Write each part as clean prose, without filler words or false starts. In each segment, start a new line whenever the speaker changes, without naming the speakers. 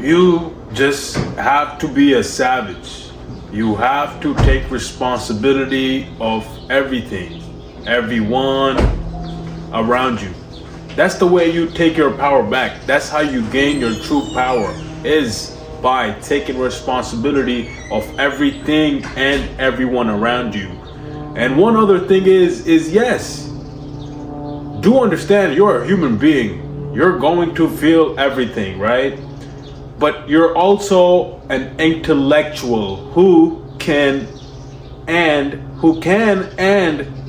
You just have to be a savage. You have to take responsibility of everything, everyone around you. That's the way you take your power back. That's how you gain your true power, is by taking responsibility of everything and everyone around you. And one other thing is yes, do understand you're a human being. You're going to feel everything, right? But you're also an intellectual who can and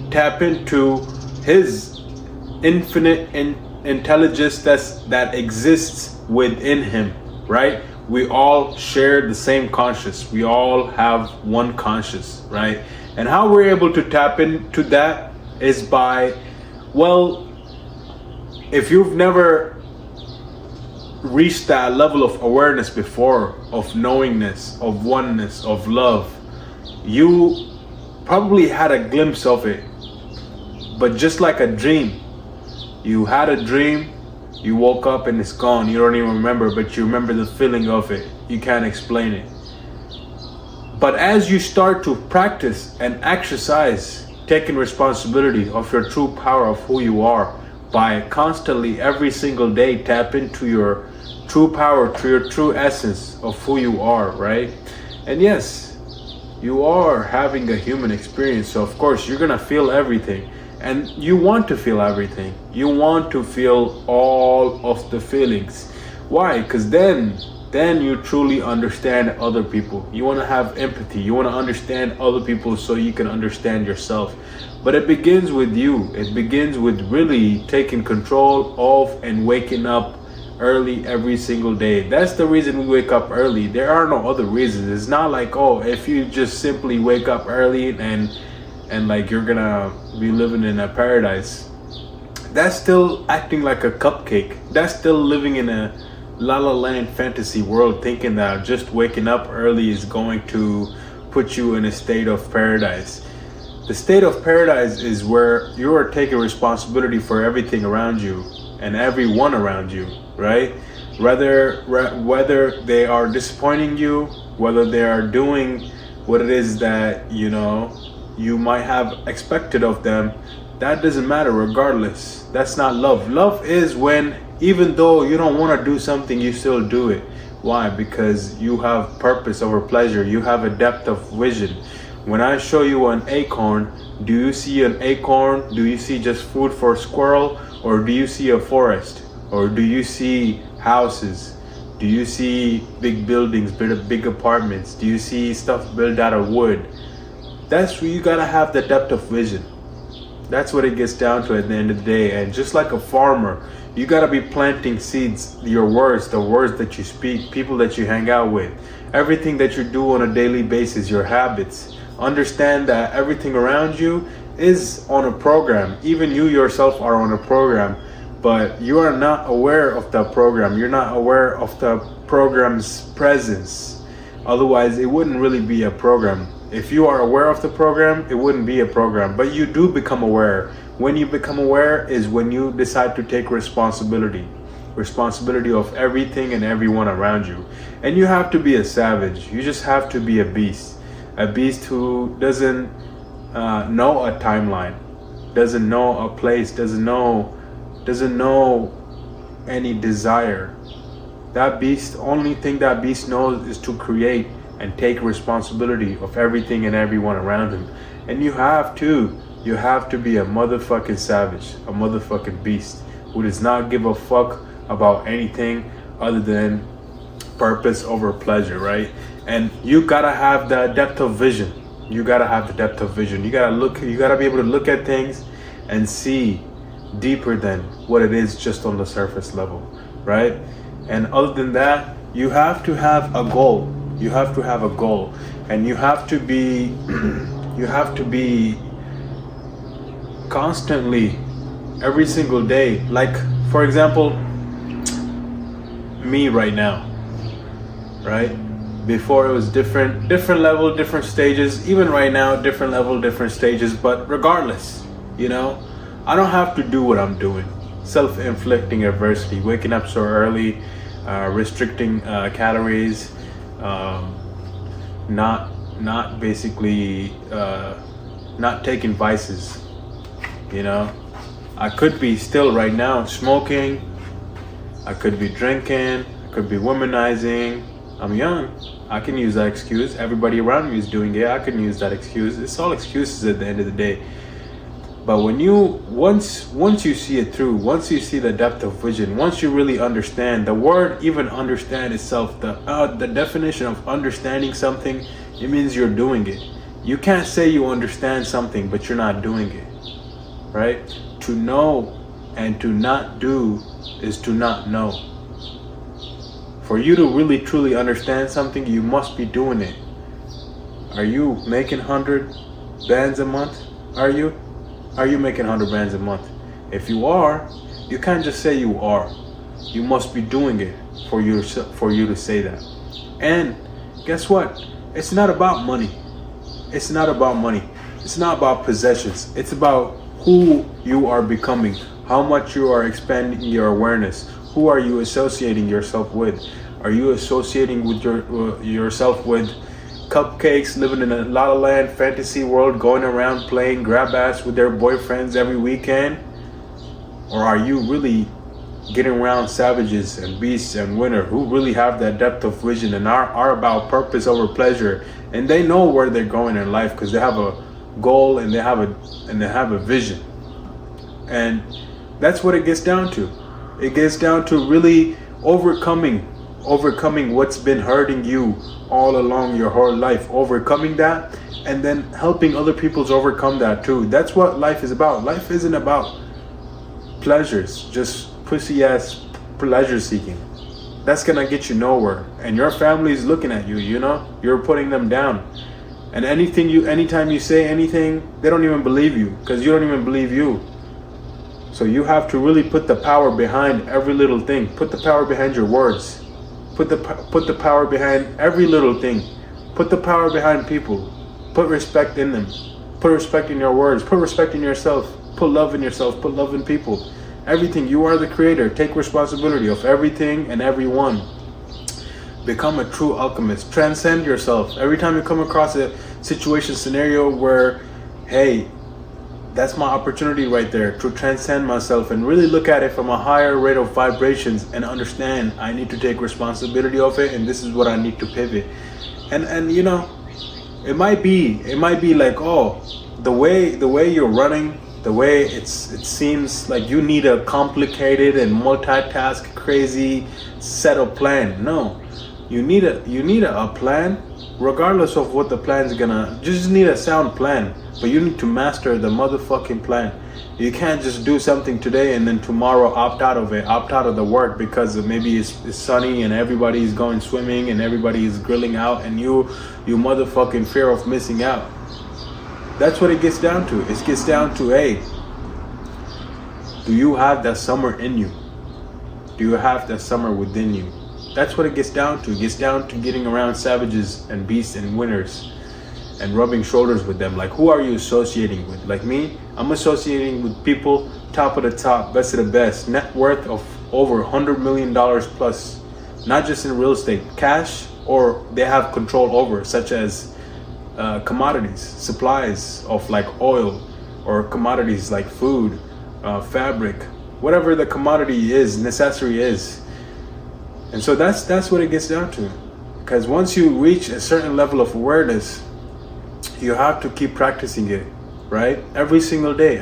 tap into his infinite intelligence that exists within him, right? We all share the same conscious. We all have one conscious, right? And how we're able to tap into that is by, well, if you've never reached that level of awareness before, of knowingness, of oneness, of love, you probably had a glimpse of it. But just like a dream, you had a dream, you woke up and it's gone. You don't even remember, but you remember the feeling of it. You can't explain it. But as you start to practice and exercise taking responsibility of your true power of who you are, by constantly every single day tap into your true power, to your true essence of who you are, right? And yes, you are having a human experience, so of course you're gonna feel everything. And you want to feel everything. You want to feel all of the feelings. Why? Because then you truly understand other people. You want to have empathy. You want to understand other people so you can understand yourself. But it begins with you. It begins with really taking control of and waking up early every single day. That's the reason we wake up early. There are no other reasons. It's not like, oh, if you just simply wake up early and like you're gonna be living in a paradise. That's still acting like a cupcake. That's still living in a La La Land fantasy world, thinking that just waking up early is going to put you in a state of paradise. The state of paradise is where you are taking responsibility for everything around you and everyone around you, right? Whether they are disappointing you, whether they are doing what it is that you might have expected of them, that doesn't matter regardless. That's not love. Love is when, even though you don't want to do something, you still do it. Why? Because you have purpose over pleasure. You have a depth of vision. When I show you an acorn, do you see an acorn? Do you see just food for a squirrel? Or do you see a forest? Or do you see houses? Do you see big buildings, big apartments? Do you see stuff built out of wood? That's where you gotta have the depth of vision. That's what it gets down to at the end of the day. And just like a farmer, you gotta be planting seeds, your words, the words that you speak, people that you hang out with, everything that you do on a daily basis, your habits. Understand that everything around you is on a program. Even you yourself are on a program, but you are not aware of the program. You're not aware of the program's presence. Otherwise, it wouldn't really be a program. If you are aware of the program, it wouldn't be a program, but you do become aware. When you become aware is when you decide to take responsibility of everything and everyone around you. And you have to be a savage. You just have to be a beast who doesn't know a timeline, doesn't know a place, doesn't know any desire. That beast, only thing that beast knows is to create and take responsibility of everything and everyone around him. And you have to be a motherfucking savage, a motherfucking beast who does not give a fuck about anything other than purpose over pleasure, right? And you gotta have the depth of vision. You gotta have the depth of vision. You gotta be able to look at things and see deeper than what it is just on the surface level, right? And other than that, you have to have a goal. You have to have a goal, and you have to be constantly, every single day. Like, for example, me right now, right? Before it was different level, different stages. Even right now, different level, different stages. But regardless, I don't have to do what I'm doing. Self-inflicting adversity, waking up so early, restricting calories, not basically not taking vices. You know, I could be still right now smoking, I could be drinking, I could be womanizing. I'm young, I can use that excuse. Everybody around me is doing it, I can use that excuse. It's all excuses at the end of the day. But when you once you see it through, once you see the depth of vision, once you really understand the word, even understand itself, the definition of understanding something, it means you're doing it. You can't say you understand something but you're not doing it, right? To know and to not do is to not know. For you to really truly understand something, you must be doing it. Are you making 100 bands a month? Are you making 100 bands a month? If you are, you can't just say you are. You must be doing it for you to say that. And guess what? It's not about money. It's not about money. It's not about possessions. It's about who you are becoming, how much you are expanding your awareness. Who are you associating yourself with? Are you associating with yourself with cupcakes, living in a La La Land fantasy world, going around playing grab ass with their boyfriends every weekend? Or are you really getting around savages and beasts and winner who really have that depth of vision and are about purpose over pleasure, and they know where they're going in life because they have a goal and they have a vision? And that's what it gets down to. It gets down to really overcoming what's been hurting you all along your whole life, overcoming that, and then helping other people overcome that too. That's what life is about. Life isn't about pleasures, just pussy ass pleasure seeking. That's gonna get you nowhere, and your family's looking at you. You know, you're putting them down. And anytime you say anything, they don't even believe you because you don't even believe you. So you have to really put the power behind every little thing. Put the power behind your words. Put the power behind every little thing. Put the power behind people. Put respect in them. Put respect in your words. Put respect in yourself. Put love in yourself. Put love in people. Everything. You are the creator. Take responsibility of everything and everyone. Become a true alchemist. Transcend yourself. Every time you come across a situation, scenario where, hey, that's my opportunity right there to transcend myself and really look at it from a higher rate of vibrations and understand I need to take responsibility of it, and this is what I need to pivot. And you know, it might be like, oh, the way you're running, the way it seems like you need a complicated and multitask crazy set of plan. No, you need a plan, regardless of what the plan's gonna. Just need a sound plan. But you need to master the motherfucking plan. You can't just do something today and then tomorrow opt out of it, opt out of the work because maybe it's sunny and everybody's going swimming and everybody's grilling out and you motherfucking fear of missing out. That's what it gets down to. It gets down to, hey, do you have that summer in you? Do you have that summer within you? That's what it gets down to. It gets down to getting around savages and beasts and winners and rubbing shoulders with them. Like, who are you associating with? Like me, I'm associating with people top of the top, best of the best, net worth of over $100 million plus, not just in real estate, cash, or they have control over, such as commodities, supplies of like oil, or commodities like food, fabric, whatever the commodity is, necessary is. And so that's what it gets down to. Because once you reach a certain level of awareness, you have to keep practicing it, right? Every single day,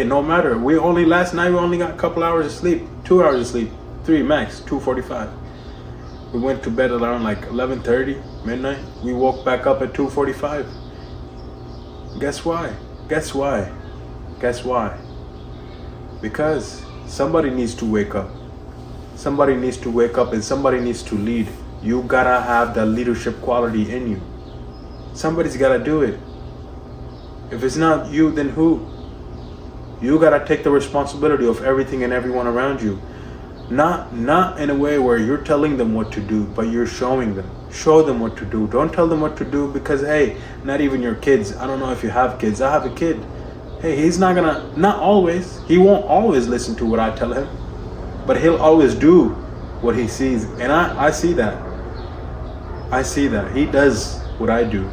no matter. Last night we only got a couple hours of sleep, 2 hours of sleep, 3 max, 2:45. We went to bed around like 11:30, midnight. We woke back up at 2:45. Guess why? Because somebody needs to wake up. Somebody needs to wake up and somebody needs to lead. You gotta have that leadership quality in you. Somebody's gotta do it. If it's not you, then who? You gotta take the responsibility of everything and everyone around you. Not in a way where you're telling them what to do, but you're showing them. Show them what to do. Don't tell them what to do because, hey, not even your kids. I don't know if you have kids. I have a kid. Hey, he's not always. He won't always listen to what I tell him, but he'll always do what he sees. And I see that. I see that. He does what I do.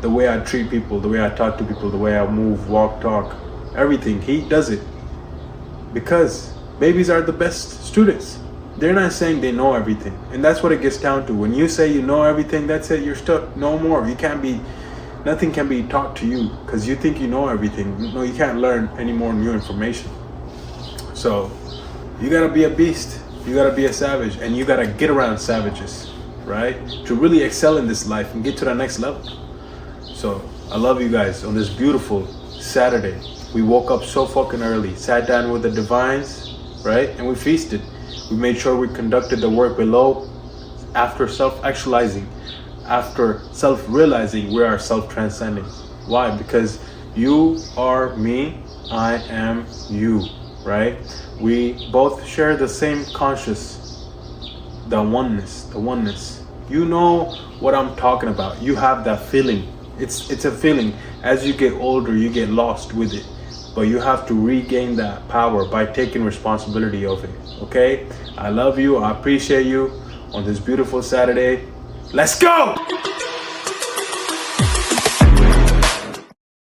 The way I treat people, the way I talk to people, the way I move, walk, talk, everything. He does it. Because babies are the best students. They're not saying they know everything. And that's what it gets down to. When you say you know everything, that's it. You're stuck. No more. You can't be, nothing can be taught to you because you think you know everything. No, you can't learn any more new information. So you gotta be a beast. You gotta be a savage. And you gotta get around savages, right? To really excel in this life and get to the next level. So I love you guys on this beautiful Saturday. We woke up so fucking early, sat down with the divines, right? And we feasted. We made sure we conducted the work below after self-actualizing, after self-realizing we are self-transcending. Why? Because you are me, I am you, right? We both share the same conscious, the oneness. You know what I'm talking about. You have that feeling. It's a feeling. As you get older, you get lost with it. But you have to regain that power by taking responsibility of it, okay? I love you. I appreciate you on this beautiful Saturday. Let's go!